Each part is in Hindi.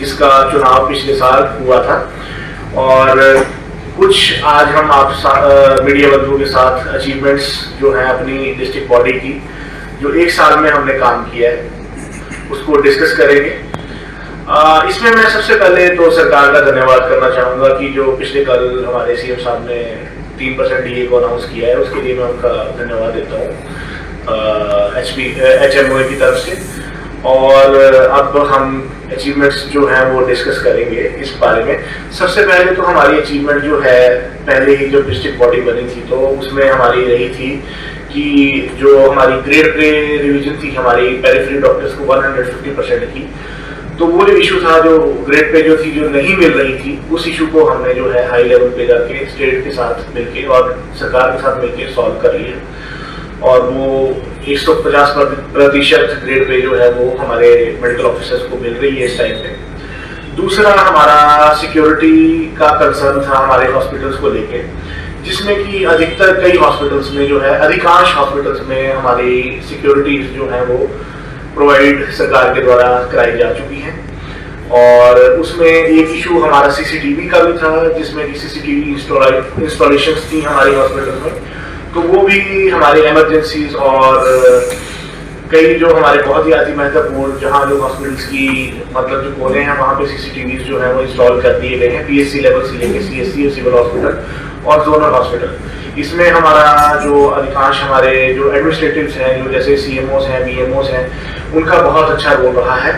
जिसका चुनाव पिछले साल हुआ था। और कुछ आज हम आप मीडिया बंधुओं के साथ अचीवमेंट्स जो हैं अपनी डिस्ट्रिक्ट बॉडी की, जो एक साल में हमने काम किया है, उसको डिस्कस करेंगे। इसमें मैं सबसे पहले तो सरकार का धन्यवाद करना चाहूँगा कि जो पिछले कल हमारे सीएम साहब ने 3% डीए को अनाउंस किया है, उसके लिए मैं उनका धन्यवाद देता हूँ HMOA की तरफ से। और अब हम अचीवमेंट्स जो हैं वो डिस्कस करेंगे इस बारे में। सबसे पहले तो हमारी अचीवमेंट जो है, पहले ही जब डिस्ट्रिक्ट बॉडी बनी थी तो उसमें हमारी रही थी कि जो हमारी ग्रेड पे रिवीजन थी हमारी पेरिफेरी डॉक्टर्स को 150% की, तो वो जो इशू था जो ग्रेड पे जो थी जो नहीं मिल रही थी, उस इशू को हमने जो है हाई लेवल पे जाके स्टेट के साथ मिलके और सरकार के साथ मिलके सॉल्व कर लिया। और वो 150% ग्रेड पे जो है वो हमारे मेडिकल ऑफिसर्स को मिल रही है इस टाइम पे। दूसरा हमारा सिक्योरिटी का कंसर्न था हमारे हॉस्पिटल्स को लेके, जिसमें कि अधिकतर कई हॉस्पिटल्स में जो है, अधिकांश हॉस्पिटल्स में हमारी सिक्योरिटीज जो है वो प्रोवाइड सरकार के द्वारा कराई जा चुकी है। और उसमें एक इशू हमारा सीसीटीवी का भी था, जिसमें कि सीसीटीवी इंस्टॉलेशंस थी हमारे हॉस्पिटल में, तो वो भी हमारे इमरजेंसीज और कई जो हमारे बहुत ही अति महत्वपूर्ण जहाँ जो हॉस्पिटल्स की मतलब जो कोने हैं वहाँ पे सीसीटीवी जो है वो इंस्टॉल कर दिए गए हैं, PSC लेवल से लेकर CSC सिविल हॉस्पिटल और जोनल हॉस्पिटल। इसमें हमारा जो अधिकांश हमारे जो एडमिनिस्ट्रेटिव्स हैं, जो जैसे CMOs हैं, BMOs हैं, उनका बहुत अच्छा रोल रहा है।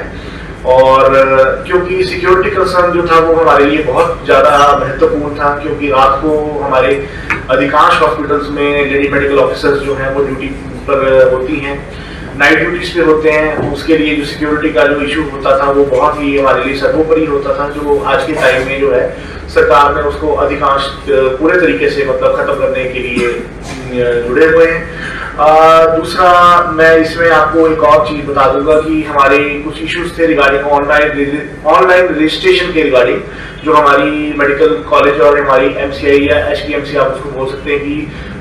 और क्योंकि सिक्योरिटी कंसर्न जो था वो हमारे लिए बहुत ज़्यादा महत्वपूर्ण था, क्योंकि रात को हमारे अधिकांश हॉस्पिटल्स में लेडी मेडिकल ऑफिसर्स जो हैं वो ड्यूटी पर होती हैं, नाइट ड्यूटीज पे होते हैं। तो उसके लिए जो सिक्योरिटी का जो इशू होता था वो बहुत ही हमारे लिए सर्वोपरि होता था, जो आज के टाइम में जो है सरकार ने उसको अधिकांश पूरे तरीके से मतलब खत्म करने के लिए जुड़े हुए हैं। दूसरा मैं इसमें आपको एक और चीज बता दूंगा कि हमारे कुछ इश्यूज थे रिगार्डिंग ऑनलाइन रजिस्ट्रेशन के रिगार्डिंग, जो हमारी मेडिकल कॉलेज और हमारी MCI या HPMC आप उसको बोल सकते हैं कि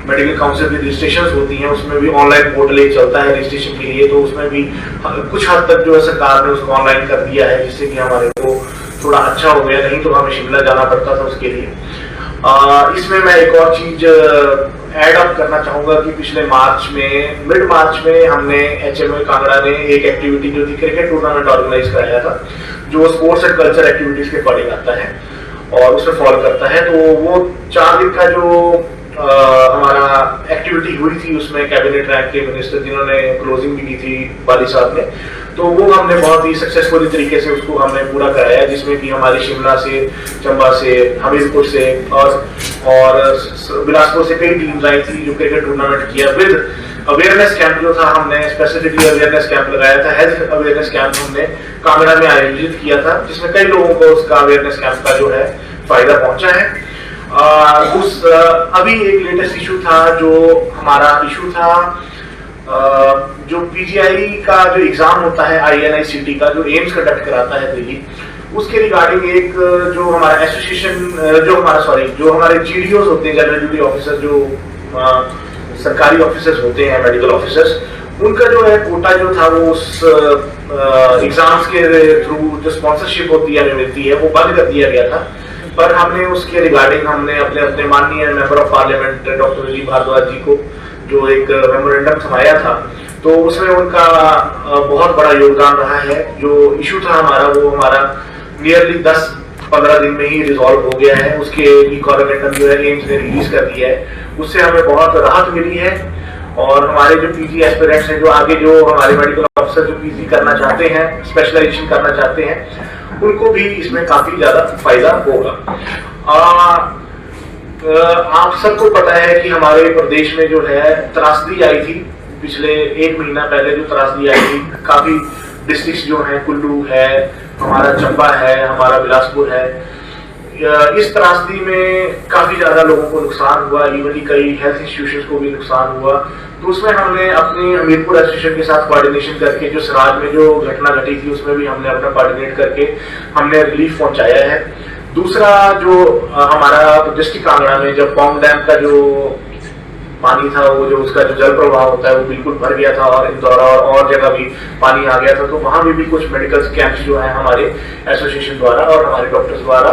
मेडिकल काउंसिल की रजिस्ट्रेशन होती हैं, उसमें भी ऑनलाइन पोर्टल एक चलता है रजिस्ट्रेशन के लिए, तो उसमें भी कुछ हद तक जो है सरकार ने उसको ऑनलाइन कर दिया है, जिससे कि हमारे को थोड़ा अच्छा हो गया, नहीं तो हमें शिमला जाना पड़ता था उसके लिए। इसमें मैं एक और चीज ऐड अप करना चाहूंगा कि पिछले मिड मार्च में हमने HMOA कांगड़ा ने एक एक्टिविटी जो थी क्रिकेट टूर्नामेंट ऑर्गेनाइज कराया था, जो स्पोर्ट्स एंड कल्चर एक्टिविटीज के अकॉर्डिंग आता है और उसमें फॉलो करता है। तो वो 4 दिन का जो हमारा एक्टिविटी हुई थी, उसमें कैबिनेट रैंक के मिनिस्टर जिन्होंने क्लोजिंग भी की थी वाली साहब ने, तो वो हमने बहुत ही सक्सेसफुली तरीके से उसको हमने पूरा कराया, जिसमें कि हमारी शिमला से, चंबा से, हमीरपुर से और बिलासपुर से कई टीम्स आई थी जो क्रिकेट टूर्नामेंट किया विद अवेयरनेस कैंप जो था, हमने स्पेसिफिकली अवेयरनेस कैंप लगाया था, हेल्थ अवेयरनेस कैंप हमने कांगड़ा में आयोजित किया था, जिसमें कई लोगों को उसका अवेयरनेस कैंप का जो है फायदा पहुंचा है। अभी एक लेटेस्ट इशू था, जो हमारा इशू था जो PGI का जो एग्जाम होता है INICT का, जो एम्स कंडक्ट कराता है दिल्ली, उसके रिगार्डिंग एक जो हमारा एसोसिएशन जो हमारे GDOs होते हैं, जनरल ड्यूटी ऑफिसर, जो सरकारी ऑफिसर्स होते हैं, मेडिकल ऑफिसर्स, उनका जो है कोटा जो था वो उस एग्जाम्स के थ्रू जो स्पॉन्सरशिप होती है हमें मिलती है, वो बंद कर दिया गया था। पर हमने उसके रिगार्डिंग हमने अपने माननीय मेंबर ऑफ पार्लियामेंट डॉक्टर विजय भारद्वाज जी को जो एक मेमोरेंडम थमाया था, तो उसमें उनका बहुत बड़ा योगदान रहा है। जो इशू था हमारा, वो हमारा नियरली 10-15 दिन में ही रिजॉल्व हो गया है। उसके कॉरेलेटम जो है एम्स ने रिलीज कर दिया है, उससे हमें बहुत राहत मिली है। और हमारे जो PG एस्पिरेंट्स हैं, जो आगे जो हमारे मेडिकल ऑफिसर जो PG करना चाहते हैं, स्पेशलाइजेशन करना चाहते हैं, उनको भी इसमें काफी ज्यादा फायदा होगा। आप सबको पता है कि हमारे प्रदेश में जो है त्रासदी आई थी, पिछले 1 महीना पहले जो त्रासदी आई थी, काफी डिस्ट्रिक्ट जो है, कुल्लू है, हमारा चंबा है, हमारा बिलासपुर है, इस त्रासदी में काफी ज्यादा लोगों को नुकसान हुआ, इवन कई हेल्थ इंस्टीट्यूशंस को भी नुकसान हुआ। तो उसमें हमने अपने हमीरपुर एसोसिएशन के साथ कोऑर्डिनेशन करके जो सराज में जो घटना घटी थी उसमें भी हमने अपना कोऑर्डिनेट करके हमने रिलीफ पहुंचाया है। दूसरा जो हमारा डिस्ट्रिक्ट कांगड़ा में जब पौंग डैम का जो पानी था वो जो उसका जो जल प्रवाह होता है वो बिल्कुल भर गया था और इंदौरा और जगह भी पानी आ गया था, तो वहां भी कुछ मेडिकल कैंप्स जो है हमारे एसोसिएशन द्वारा और हमारे डॉक्टर्स द्वारा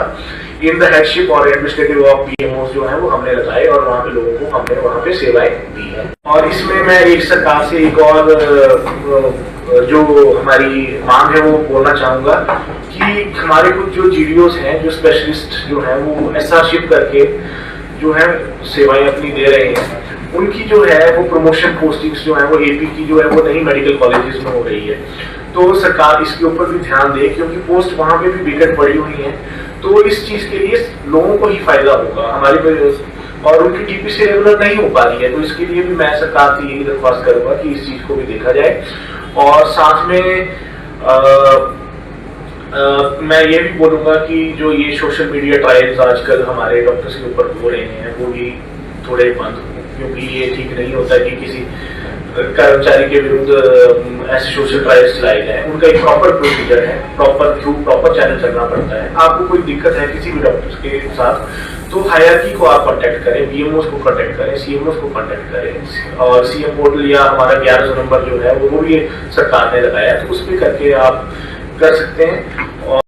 इन द हेडशिप और एडमिनिस्ट्रेटिव ऑफ बीएमओ जो है वो हमने लगाए और वहाँ पे लोगों को हमने वहाँ पे सेवाएं दी है। और इसमें मैं एक सरकार से एक और जो हमारी मांग है वो बोलना चाहूंगा कि हमारे कुछ जो जीडीओस हैं, जो स्पेशलिस्ट जो हैं वो एसआरशिप करके जो है सेवाएं अपनी दे रहे हैं, उनकी जो है वो प्रमोशन पोस्टिंग्स जो है वो एपी की जो है वो नई मेडिकल कॉलेजेस में हो रही है। तो सरकार इसके ऊपर भी ध्यान दे, क्योंकि पोस्ट वहां पे भी विकेट पड़ी हुई है, तो इस चीज के लिए लोगों को ही फायदा होगा हमारी, और उनकी टीपीसी रेगुलर नहीं हो पा रही है, तो इसके लिए भी मैं सरकार से यही दरख्वास्त करूंगा कि इस चीज को भी देखा जाए। और साथ में मैं ये भी बोलूंगा कि जो ये सोशल मीडिया ट्रायल्स आजकल हमारे डॉक्टर्स के ऊपर हो रहे हैं वो भी थोड़े बंद हो, क्योंकि ये ठीक नहीं होता कि किसी कर्मचारी के विरुद्ध ऐसे सोशल ट्रायल्स चलाए जाए। उनका एक प्रॉपर प्रोसीजर है, प्रॉपर चैनल चलना पड़ता है। आपको कोई दिक्कत है किसी भी डॉक्टर के साथ तो हायरकी को आप कांटेक्ट करें, बीएमओ को कांटेक्ट करें, सीएमओ को कांटेक्ट करें, और सीएम पोर्टल या हमारा 1100 नंबर जो है वो भी सरकार ने लगाया, तो उस पर करके आप कर सकते हैं। और